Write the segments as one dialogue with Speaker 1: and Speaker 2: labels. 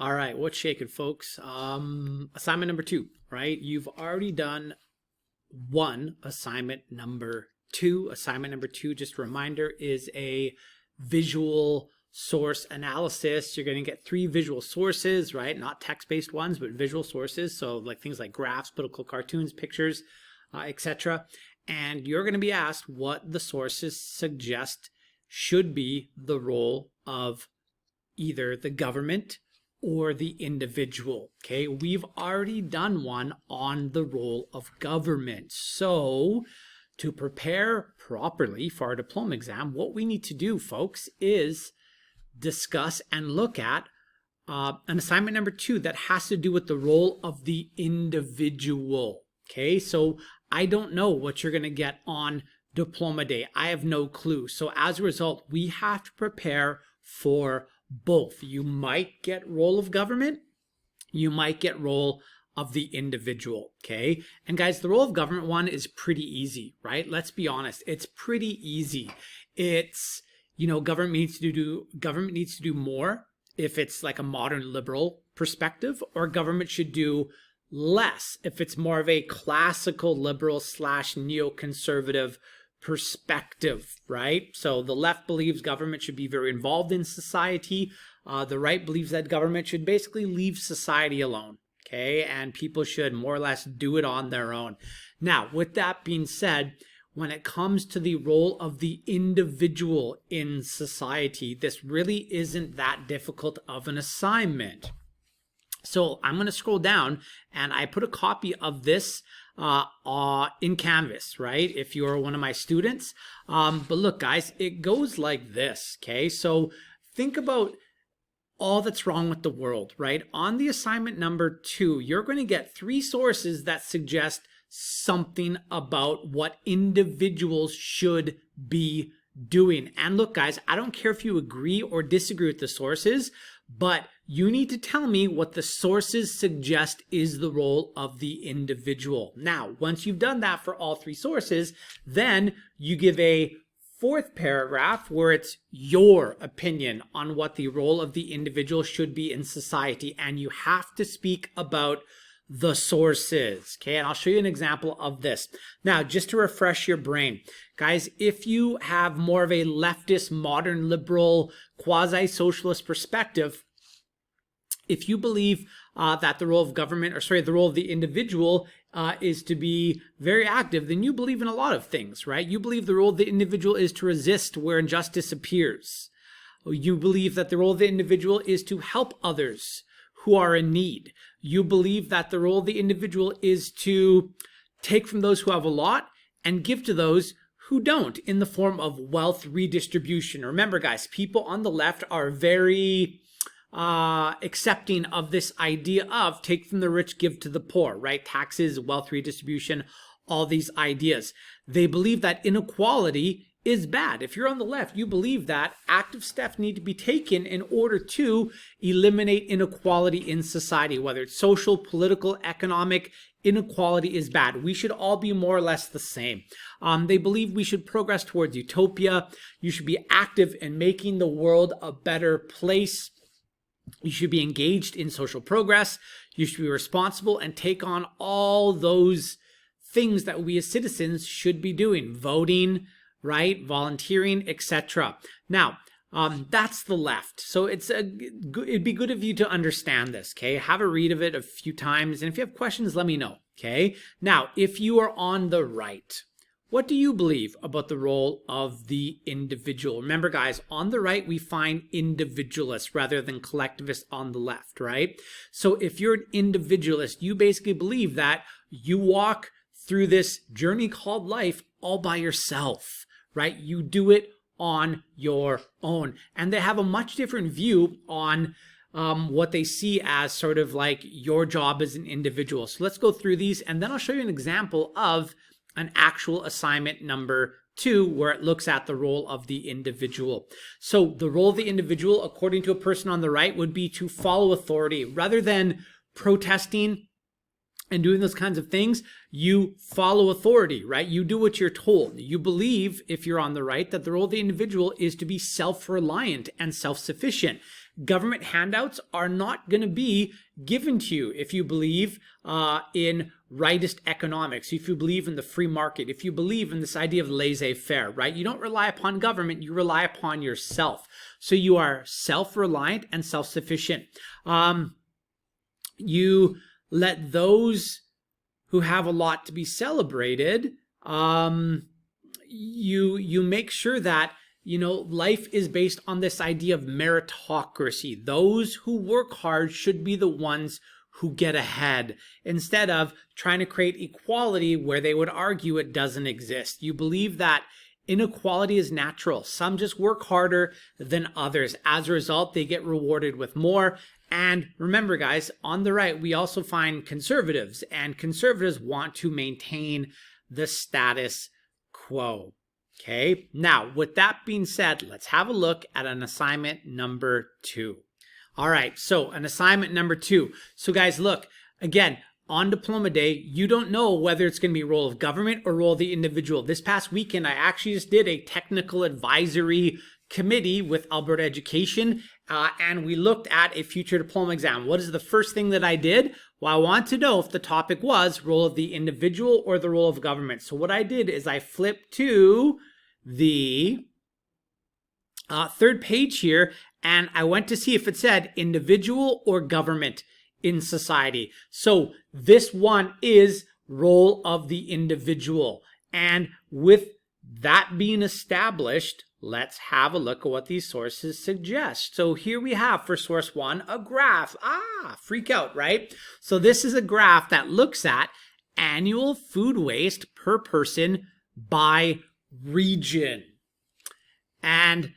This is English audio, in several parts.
Speaker 1: All right, what's shaking, folks? Assignment number 2, right? You've already done one assignment number 2. Assignment number 2, just a reminder, is a visual source analysis. You're going to get 3 visual sources, right? Not text-based ones, but visual sources. So like things like graphs, political cartoons, pictures, etc. And you're going to be asked what the sources suggest should be the role of either the government or the individual. Okay, we've already done one on the role of government. So to prepare properly for our diploma exam, what we need to do, folks, is discuss and look at an assignment number 2 that has to do with the role of the individual. Okay, so I don't know what you're going to get on diploma day. I have no clue. So as a result, we have to prepare for both. You might get role of government, you might get role of the individual. Okay, and guys, the role of government one is pretty easy, right? Let's be honest, it's pretty easy. It's, you know, government needs to do more if it's like a modern liberal perspective, or government should do less if it's more of a classical liberal / neoconservative perspective, right? So the left believes government should be very involved in society. The right believes that government should basically leave society alone, okay? And people should more or less do it on their own. Now, with that being said, when it comes to the role of the individual in society, this really isn't that difficult of an assignment. So I'm going to scroll down, and I put a copy of this in Canvas, right? If you're one of my students. But look, guys, it goes like this, okay? So think about all that's wrong with the world, right? On the assignment number 2, you're going to get 3 sources that suggest something about what individuals should be doing. And look, guys, I don't care if you agree or disagree with the sources, but you need to tell me what the sources suggest is the role of the individual. Now, once you've done that for all 3 sources, then you give a 4th paragraph where it's your opinion on what the role of the individual should be in society, and you have to speak about the sources. Okay, and I'll show you an example of this. Now, just to refresh your brain, guys, if you have more of a leftist, modern, liberal, quasi-socialist perspective, if you believe that the role of government, the role of the individual is to be very active, then you believe in a lot of things, right? You believe the role of the individual is to resist where injustice appears. You believe that the role of the individual is to help others who are in need. You believe that the role of the individual is to take from those who have a lot and give to those who don't in the form of wealth redistribution. Remember, guys, people on the left are very accepting of this idea of take from the rich, give to the poor, right? Taxes, wealth redistribution, all these ideas. They believe that inequality is bad. If you're on the left, you believe that active steps need to be taken in order to eliminate inequality in society, whether it's social, political, economic. Inequality is bad. We should all be more or less the same. They believe we should progress towards utopia. You should be active in making the world a better place. You should be engaged in social progress. You should be responsible and take on all those things that we as citizens should be doing. Voting, right? Volunteering, etc. Now, that's the left. So it'd be good of you to understand this, okay? Have a read of it a few times, and if you have questions, let me know, okay? Now, if you are on the right, what do you believe about the role of the individual? Remember, guys, on the right, we find individualists rather than collectivists on the left, right? So if you're an individualist, you basically believe that you walk through this journey called life all by yourself, right? You do it on your own. And they have a much different view on what they see as sort of like your job as an individual. So let's go through these, and then I'll show you an example of an actual assignment number 2 where it looks at the role of the individual. So the role of the individual, according to a person on the right, would be to follow authority. Rather than protesting and doing those kinds of things, you follow authority, right? You do what you're told. You believe, if you're on the right, that the role of the individual is to be self-reliant and self-sufficient. Government handouts are not going to be given to you if you believe in rightist economics, if you believe in the free market, if you believe in this idea of laissez-faire, right? You don't rely upon government, you rely upon yourself. So you are self-reliant and self-sufficient. You let those who have a lot to be celebrated, you make sure that life is based on this idea of meritocracy. Those who work hard should be the ones who get ahead, instead of trying to create equality where they would argue it doesn't exist. You believe that inequality is natural. Some just work harder than others. As a result, they get rewarded with more. And remember, guys, on the right, we also find conservatives, and conservatives want to maintain the status quo. Okay, now with that being said, let's have a look at an assignment number 2. All right, so an assignment number 2. So guys, look, again, on diploma day, you don't know whether it's going to be role of government or role of the individual. This past weekend, I actually just did a technical advisory committee with Alberta Education, and we looked at a future diploma exam. What is the first thing that I did? Well, I want to know if the topic was role of the individual or the role of government. So what I did is I flipped to the third page here, and I went to see if it said individual or government in society. So this one is role of the individual. And with that being established, let's have a look at what these sources suggest. So here we have for source 1, a graph. Freak out, right? So this is a graph that looks at annual food waste per person by region. And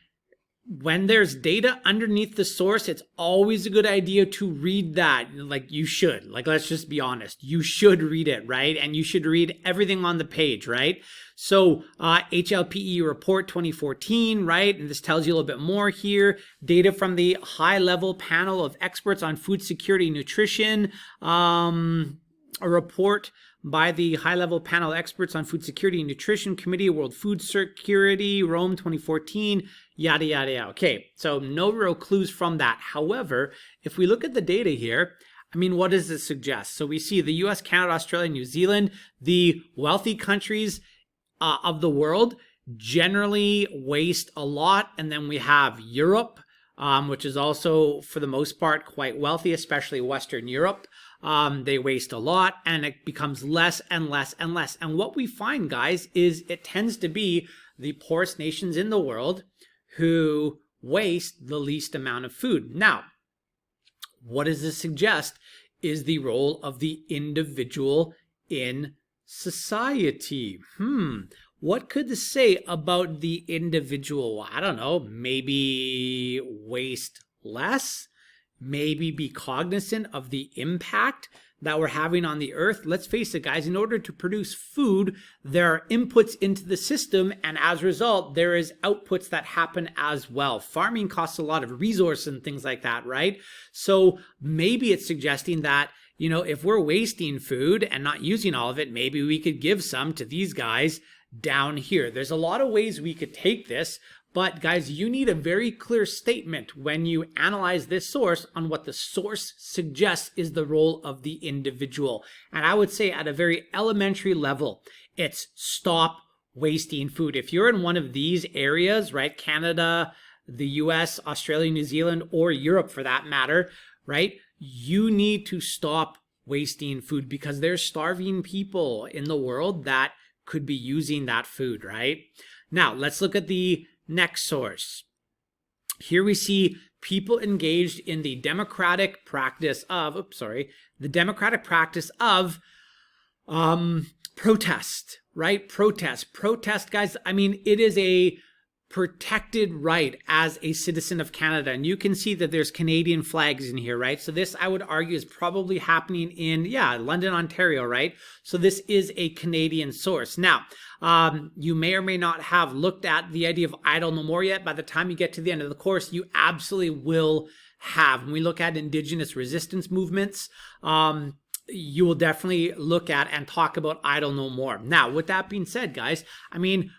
Speaker 1: when there's data underneath the source, it's always a good idea to read that. Like, you should. Like, let's just be honest. You should read it, right? And you should read everything on the page, right? So HLPE report 2014, right? And this tells you a little bit more here. Data from the high-level panel of experts on food security and nutrition. A report by the high-level panel of experts on food security and nutrition committee, World Food Security, Rome 2014, yada, yada, yada. Okay, so no real clues from that. However, if we look at the data here, I mean, what does it suggest? So we see the US, Canada, Australia, New Zealand, the wealthy countries of the world generally waste a lot. And then we have Europe, which is also, for the most part, quite wealthy, especially Western Europe. They waste a lot, and it becomes less and less and less. And what we find, guys, is it tends to be the poorest nations in the world who waste the least amount of food. Now, what does this suggest is the role of the individual in society? What could this say about the individual? I don't know, maybe waste less? Maybe be cognizant of the impact that we're having on the earth. Let's face it, guys, in order to produce food, there are inputs into the system, and as a result, there is outputs that happen as well. Farming costs a lot of resources and things like that, right? So maybe it's suggesting that, if we're wasting food and not using all of it, maybe we could give some to these guys down here. There's a lot of ways we could take this, but guys, you need a very clear statement when you analyze this source on what the source suggests is the role of the individual. And I would say at a very elementary level, it's stop wasting food. If you're in one of these areas, right, Canada, the US, Australia, New Zealand, or Europe for that matter, right, you need to stop wasting food because there's starving people in the world that could be using that food, right? Now, let's look at the next source. Here we see people engaged in the democratic practice of, protest, right? Protest, guys. I mean, it is a protected right as a citizen of Canada. And you can see that there's Canadian flags in here, right? So this, I would argue, is probably happening in, London, Ontario, right? So this is a Canadian source. Now, you may or may not have looked at the idea of idle no more yet. By the time you get to the end of the course, you absolutely will have. When we look at Indigenous resistance movements, you will definitely look at and talk about idle no more. Now, with that being said, guys, I mean,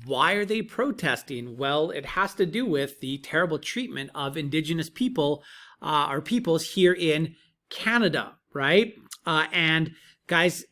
Speaker 1: Why are they protesting? Well, it has to do with the terrible treatment of Indigenous people or peoples here in Canada, right? And guys,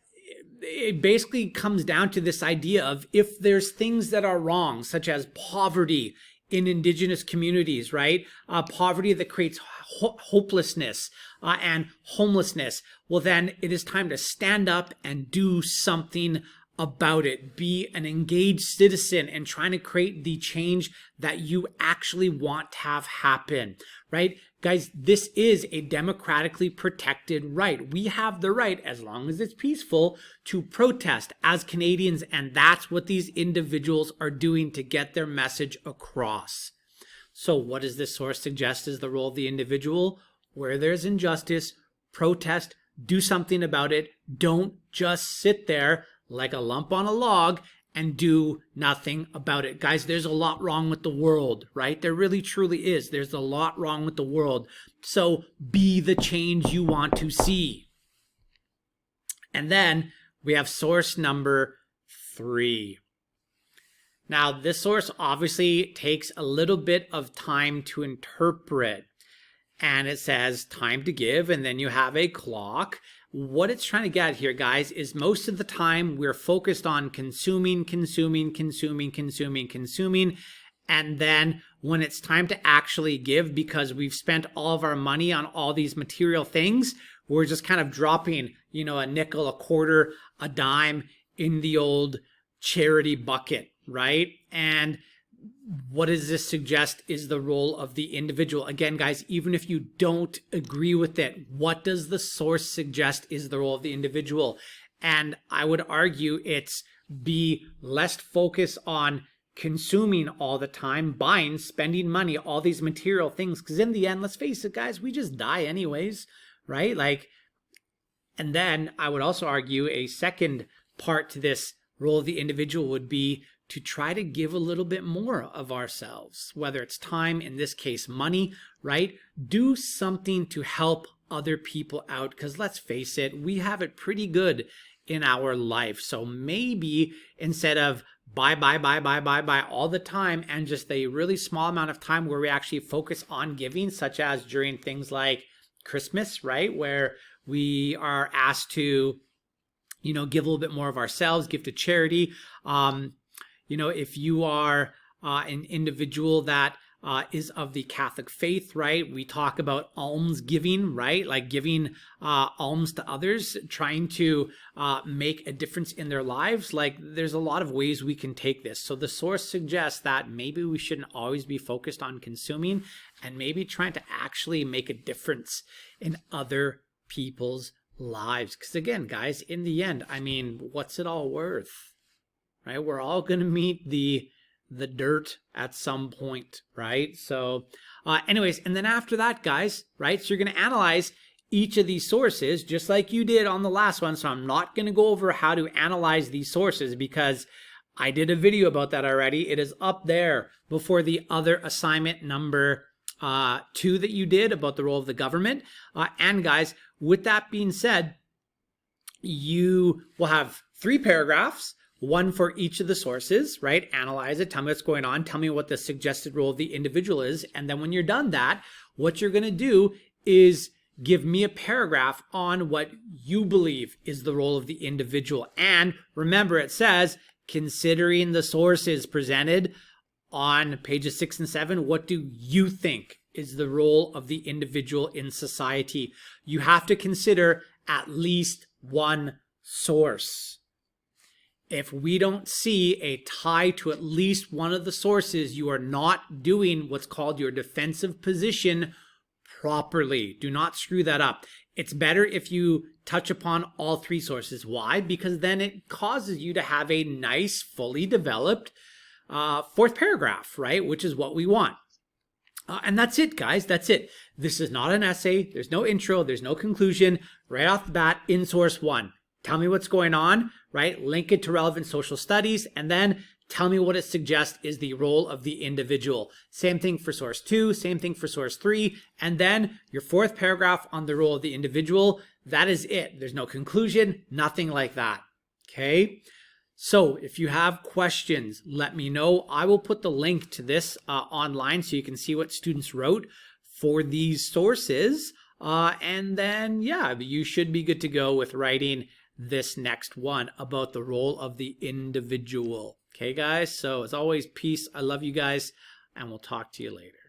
Speaker 1: it basically comes down to this idea of if there's things that are wrong, such as poverty in Indigenous communities, right? Poverty that creates hopelessness and homelessness. Well, then it is time to stand up and do something about it. Be an engaged citizen and trying to create the change that you actually want to have happen, right? Guys, this is a democratically protected right. We have the right, as long as it's peaceful, to protest as Canadians, and that's what these individuals are doing to get their message across. So what does this source suggest is the role of the individual? Where there's injustice, protest, do something about it. Don't just sit there like a lump on a log and do nothing about it. Guys, there's a lot wrong with the world, right? There really truly is. There's a lot wrong with the world. So be the change you want to see. And then we have source number 3. Now, this source obviously takes a little bit of time to interpret. And it says time to give, and then you have a clock. What it's trying to get at here, guys, is most of the time we're focused on consuming. And then when it's time to actually give, because we've spent all of our money on all these material things, we're just kind of dropping, a nickel, a quarter, a dime in the old charity bucket, right? And what does this suggest is the role of the individual? Again, guys, even if you don't agree with it, what does the source suggest is the role of the individual? And I would argue it's be less focused on consuming all the time, buying, spending money, all these material things. Because in the end, let's face it, guys, we just die anyways, right? And then I would also argue a second part to this role of the individual would be to try to give a little bit more of ourselves, whether it's time, in this case, money, right? Do something to help other people out, because let's face it, we have it pretty good in our life. So maybe instead of buy all the time and just a really small amount of time where we actually focus on giving, such as during things like Christmas, right? Where we are asked to, give a little bit more of ourselves, give to charity. If you are an individual that is of the Catholic faith, right? We talk about alms giving, right? Like giving alms to others, trying to make a difference in their lives. Like there's a lot of ways we can take this. So the source suggests that maybe we shouldn't always be focused on consuming and maybe trying to actually make a difference in other people's lives. Because again, guys, in the end, what's it all worth? Right? We're all going to meet the dirt at some point, right? So anyways, and then after that, guys, right? So you're going to analyze each of these sources just like you did on the last one. So I'm not going to go over how to analyze these sources because I did a video about that already. It is up there before the other assignment number 2 that you did about the role of the government. And guys, with that being said, you will have 3 paragraphs. One for each of the sources, right? Analyze it, tell me what's going on, tell me what the suggested role of the individual is. And then when you're done that, what you're going to do is give me a paragraph on what you believe is the role of the individual. And remember, it says, considering the sources presented on pages 6 and 7, what do you think is the role of the individual in society? You have to consider at least one source. If we don't see a tie to at least one of the sources, you are not doing what's called your defensive position properly. Do not screw that up. It's better if you touch upon all 3 sources. Why? Because then it causes you to have a nice, fully developed 4th paragraph, right? Which is what we want. And that's it, guys. That's it. This is not an essay. There's no intro. There's no conclusion. Right off the bat, in source 1. Tell me what's going on, right? Link it to relevant social studies, and then tell me what it suggests is the role of the individual. Same thing for source 2, same thing for source 3, and then your 4th paragraph on the role of the individual. That is it. There's no conclusion, nothing like that. Okay? So if you have questions, let me know. I will put the link to this online so you can see what students wrote for these sources. And then, yeah, you should be good to go with writing this next one about the role of the individual. Okay, guys? So as always, peace. I love you guys, and we'll talk to you later.